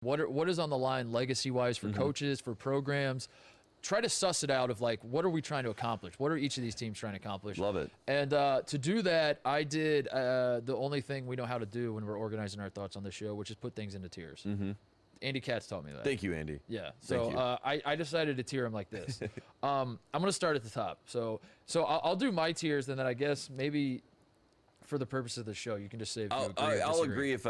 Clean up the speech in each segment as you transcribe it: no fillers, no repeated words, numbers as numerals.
What is on the line legacy-wise for coaches, for programs? Try to suss it out of, like, what are we trying to accomplish? What are each of these teams trying to accomplish? Love it. And to do that, I did the only thing we know how to do when we're organizing our thoughts on the show, which is put things into tiers. Andy Katz taught me that. Thank you, Andy. Yeah. So I decided to tier them like this. I'm going to start at the top. So I'll do my tiers, and then I guess maybe for the purpose of the show, you can just say if you agree or I'll disagree. agree if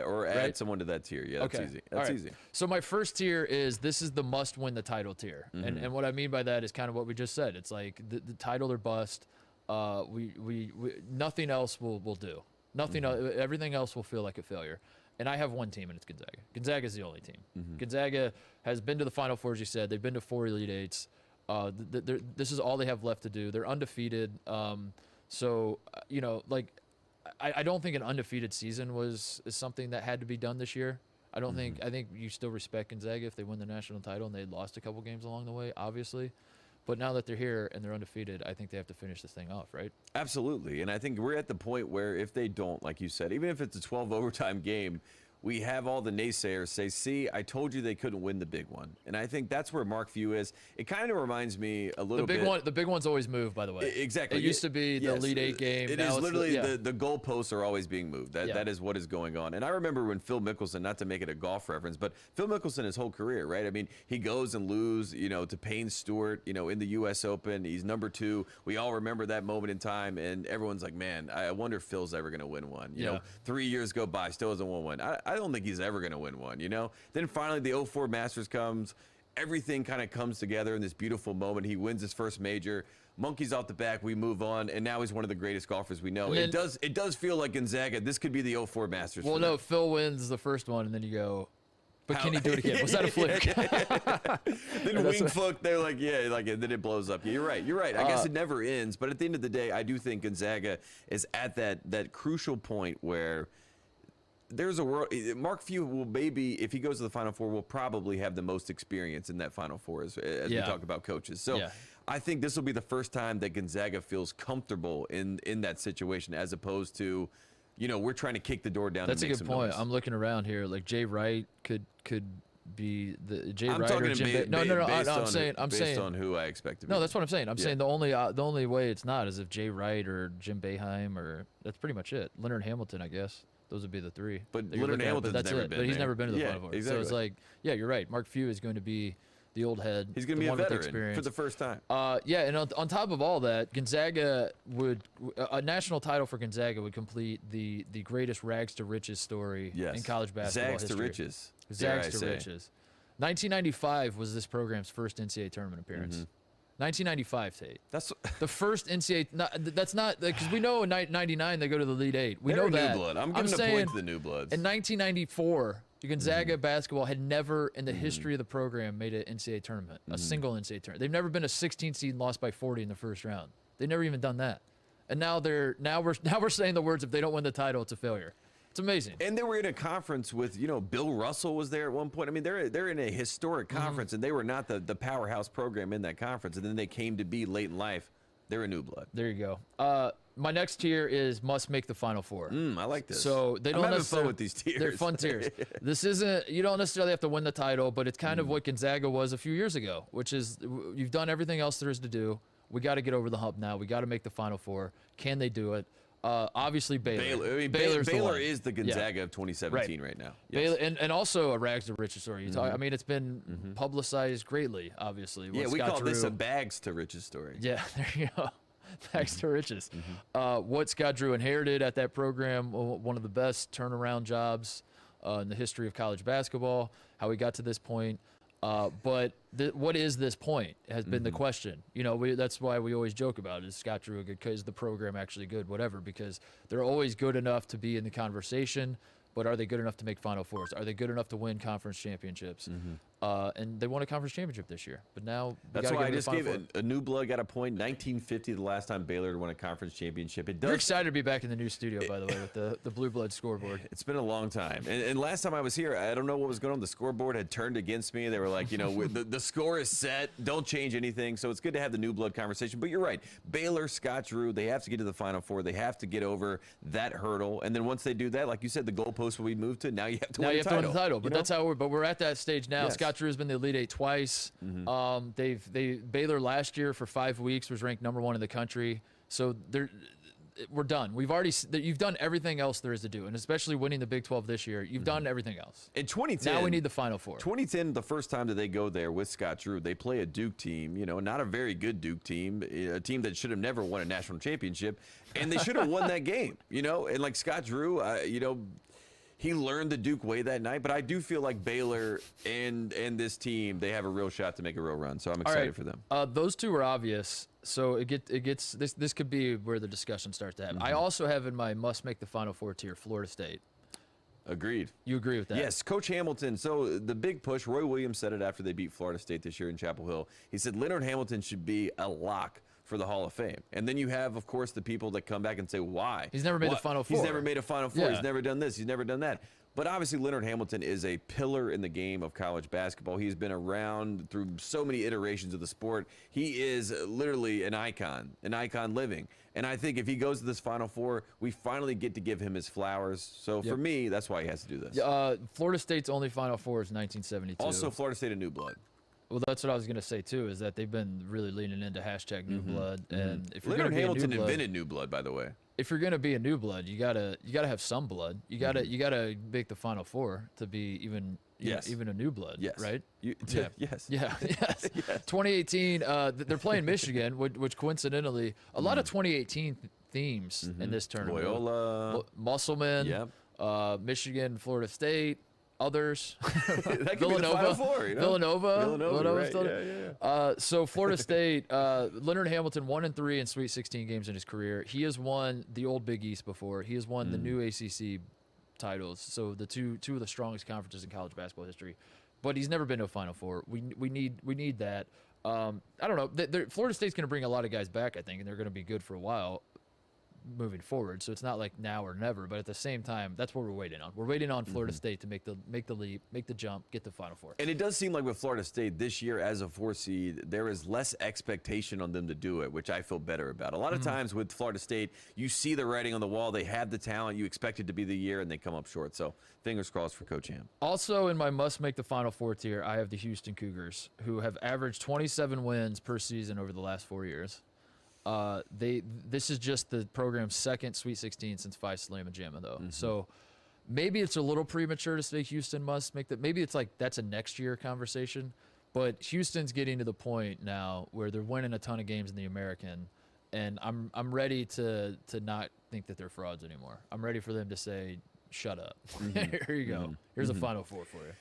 or add someone to that tier. Yeah, that's easy. That's easy. So my first tier is this is the must win the title tier. And what I mean by that is kind of what we just said. It's like the title or bust. We nothing else will do. Nothing else, everything else will feel like a failure. And I have one team, and it's Gonzaga. Gonzaga is the only team. Gonzaga has been to the Final Four, as you said. They've been to 4 Elite Eights. This is all they have left to do. They're undefeated. So, you know, like, I don't think an undefeated season is something that had to be done this year. I don't think. I think you still respect Gonzaga if they win the national title and they lost a couple games along the way, obviously. But now that they're here and they're undefeated, I think they have to finish this thing off, right? Absolutely. And I think we're at the point where if they don't, like you said, even if it's a 12 overtime game, we have all the naysayers say, see, I told you they couldn't win the big one. And I think that's where Mark Few is. It kind of reminds me a little bit. The big ones always move, by the way. Exactly. It used to be the Elite Eight game. It is literally the goalposts are always being moved. That is what is going on. And I remember when Phil Mickelson, not to make it a golf reference, but Phil Mickelson, his whole career, right? I mean, he goes and loses, you know, to Payne Stewart, you know, in the U.S. Open. He's number 2. We all remember that moment in time, and everyone's like, man, I wonder if Phil's ever going to win one. You know, 3 years go by, still hasn't won one. I don't think he's ever going to win one, you know? Then finally the 04 Masters comes. Everything kind of comes together in this beautiful moment. He wins his first major. Monkeys off the back, we move on, and now he's one of the greatest golfers we know. Then, it does feel like Gonzaga, this could be the 04 Masters. Well, no, Phil wins the first one, and then you go, but can he do it again? Was that a fluke? Then Wing Fook, they're like, yeah, like, and then it blows up. Yeah, you're right. I guess it never ends, but at the end of the day, I do think Gonzaga is at that crucial point where there's a world. Mark Few will maybe, if he goes to the Final Four, will probably have the most experience in that Final Four as we talk about coaches. So I think this will be the first time that Gonzaga feels comfortable in that situation, as opposed to, you know, we're trying to kick the door down. That's and make a good point. Noise. I'm looking around here. Like Jay Wright could be the Jay I'm Wright or Jim. No. I'm saying based on who I expect to be. No, that's what I'm saying. I'm saying the only way it's not is if Jay Wright or Jim Boeheim, or that's pretty much it. Leonard Hamilton, I guess. Those would be the 3. But Leonard Hamilton's never been. But he's never been to the Final Four. Exactly. So it's like, yeah, you're right. Mark Few is going to be the old head. He's going to be a veteran for the first time. And on top of all that, Gonzaga a national title for Gonzaga would complete the greatest rags to riches story in college basketball history. to riches. Zags to riches. 1995 was this program's first NCAA tournament appearance. 1995, Tate. That's the first NCAA. That's not because we know in '99 they go to the Elite Eight. We know that. New blood. I'm giving a point to the new bloods. In 1994, Gonzaga basketball had never in the history of the program made an NCAA tournament, a single NCAA tournament. They've never been a 16 seed and lost by 40 in the first round. They've never even done that. And now we're saying the words, if they don't win the title, it's a failure. It's amazing. And they were in a conference with, you know, Bill Russell was there at one point. I mean, they're in a historic conference, and they were not the powerhouse program in that conference. And then they came to be late in life. They're a new blood. There you go. My next tier is must make the Final Four. I like this. So they don't I'm having fun with these tiers. They're fun tiers. This isn't, you don't necessarily have to win the title, but it's kind of what Gonzaga was a few years ago, which is you've done everything else there is to do. We got to get over the hump now. We got to make the Final Four. Can they do it? Obviously Baylor. I mean, Baylor is the Gonzaga of 2017 right now. Yes. Baylor, and also a rags to riches story. I mean, it's been publicized greatly, obviously. Yeah, we call this a bags to riches story. Yeah, there you go. Bags to riches. What Scott Drew inherited at that program, one of the best turnaround jobs in the history of college basketball, how he got to this point. But what is this point has been the question. You know, that's why we always joke about it. Is Scott Drew a good coach? Is the program actually good? Whatever, because they're always good enough to be in the conversation, but are they good enough to make Final Fours? Are they good enough to win conference championships? And they won a conference championship this year. But now that's why I just gave it a new blood got a point. 1950, the last time Baylor won a conference championship. It does. You're excited to be back in the new studio, by the way, with the blue blood scoreboard. It's been a long time. And last time I was here, I don't know what was going on. The scoreboard had turned against me. They were like, the score is set. Don't change anything. So it's good to have the new blood conversation. But you're right. Baylor, Scott Drew, they have to get to the Final Four. They have to get over that hurdle. And then once they do that, like you said, the goalpost will be moved to now you have to win the title. Now you have to win the title. But that's how we're at that stage now. Yes. Scott Drew has been the Elite Eight twice. Baylor last year for 5 weeks was ranked #1 in the country. So we're done. You've done everything else there is to do, and especially winning the Big 12 this year, you've done everything else. In 2010, now we need the Final Four. 2010, the first time that they go there with Scott Drew, they play a Duke team, not a very good Duke team, a team that should have never won a national championship, and they should have won that game, and like Scott Drew, he learned the Duke way that night, but I do feel like Baylor and this team, they have a real shot to make a real run, so I'm excited for them. Those two are obvious, so it gets this could be where the discussion starts to happen. I also have in my must make the Final Four tier Florida State. Agreed. You agree with that? Yes, Coach Hamilton. So the big push, Roy Williams said it after they beat Florida State this year in Chapel Hill. He said Leonard Hamilton should be a lock for the Hall of Fame. And then you have, of course, the people that come back and say, why? He's never made the Final Four. He's never made a Final Four. Yeah. He's never done this. He's never done that. But obviously, Leonard Hamilton is a pillar in the game of college basketball. He's been around through so many iterations of the sport. He is literally an icon living. And I think if he goes to this Final Four, we finally get to give him his flowers. So for me, that's why he has to do this. Florida State's only Final Four is 1972. Also, Florida State a new blood. Well, that's what I was going to say, too, is that they've been really leaning into hashtag new blood. And if you're Leonard Hamilton invented new blood, by the way. If you're going to be a new blood, you gotta have some blood. You gotta make the Final Four to be even a new blood, right? Yes. 2018, they're playing Michigan, which coincidentally, a lot of 2018 themes in this tournament. Loyola, Musselman, Michigan, Florida State. Others, that could be the Final Four, Villanova, right? So Florida State, Leonard Hamilton 1-3 in Sweet 16 games in his career. He has won the old Big East before. He has won the new ACC titles. So the two of the strongest conferences in college basketball history. But he's never been to a Final Four. We need that. I don't know. Florida State's going to bring a lot of guys back, I think, and they're going to be good for a while moving forward, so it's not like now or never, but at the same time, that's what we're waiting on. We're waiting on Florida State to make the leap, make the jump, get the Final Four. And it does seem like with Florida State this year as a 4 seed, there is less expectation on them to do it, which I feel better about. A lot of times with Florida State, you see the writing on the wall, they have the talent, you expect it to be the year, and they come up short. So fingers crossed for Coach Ham. Also in my must make the Final Four tier, I have the Houston Cougars, who have averaged 27 wins per season over the last 4 years. This is just the program's second Sweet 16 since Phi Slama Jama, though. So maybe it's a little premature to say Houston must make that. Maybe it's like that's a next year conversation. But Houston's getting to the point now where they're winning a ton of games in the American, and I'm ready to not think that they're frauds anymore. I'm ready for them to say, shut up. Here you go. Here's a Final Four for you.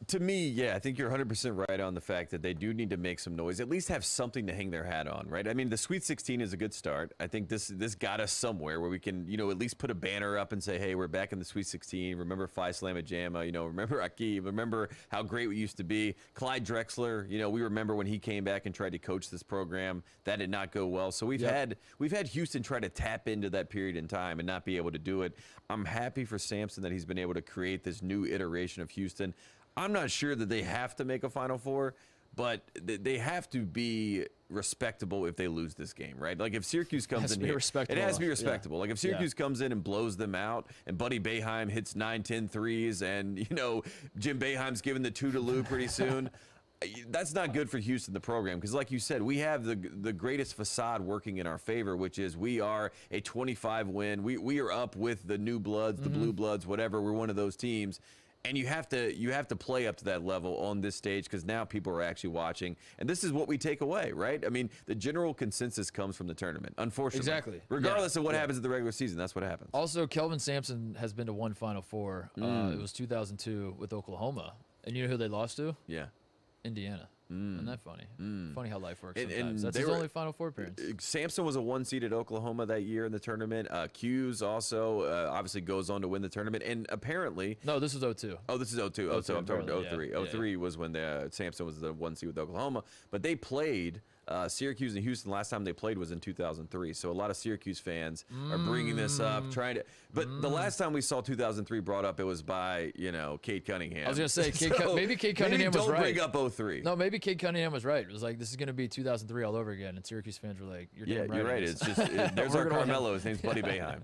To me, yeah, I think you're 100% right on the fact that they do need to make some noise, at least have something to hang their hat on, right? I mean, the Sweet 16 is a good start. I think this got us somewhere where we can, at least put a banner up and say, hey, we're back in the Sweet 16. Remember Phi Slama Jama, remember Akib, remember how great we used to be. Clyde Drexler, we remember when he came back and tried to coach this program. That did not go well. So we've had Houston try to tap into that period in time and not be able to do it. I'm happy for Sampson that he's been able to create this new iteration of Houston. I'm not sure that they have to make a Final Four, but they have to be respectable if they lose this game, right? Like if Syracuse comes in here, it has to be respectable. Like if Syracuse comes in and blows them out, and Buddy Boeheim hits 9-10 threes, and Jim Boeheim's giving the 2 to Lou pretty soon. That's not good for Houston, the program, because like you said, we have the greatest facade working in our favor, which is we are a 25 win. We are up with the new bloods, the blue bloods, whatever. We're one of those teams. And you have to play up to that level on this stage because now people are actually watching. And this is what we take away, right? I mean, the general consensus comes from the tournament, unfortunately. Exactly. Regardless of what happens in the regular season, that's what happens. Also, Kelvin Sampson has been to one Final Four. It was 2002 with Oklahoma. And you know who they lost to? Yeah. Indiana. Isn't that funny? Funny how life works And sometimes. That's his only Final Four appearance. Sampson was a 1 seed at Oklahoma that year in the tournament. Hughes also obviously goes on to win the tournament. And apparently... No, this was 02. Oh, this is 02. Oh, so I'm talking about 03. Yeah, 03 was when Sampson was the 1 seed with Oklahoma. But they played... Syracuse and Houston, last time they played was in 2003. So a lot of Syracuse fans are bringing this up, trying to. But the last time we saw 2003 brought up, it was by Cade Cunningham. I was gonna say maybe Cade Cunningham was right. Don't bring up 03. No, maybe Cade Cunningham was right. It was like, this is gonna be 2003 all over again, and Syracuse fans were like, "You're damn right." You're right. It's just there's our Carmelo. His name's Buddy Boeheim.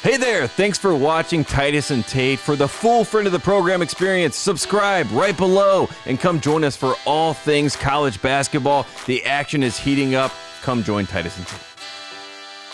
Hey there, thanks for watching Titus and Tate. For the full friend of the program experience, subscribe right below and come join us for all things college basketball. The action is heating up. Come join Titus and Tate.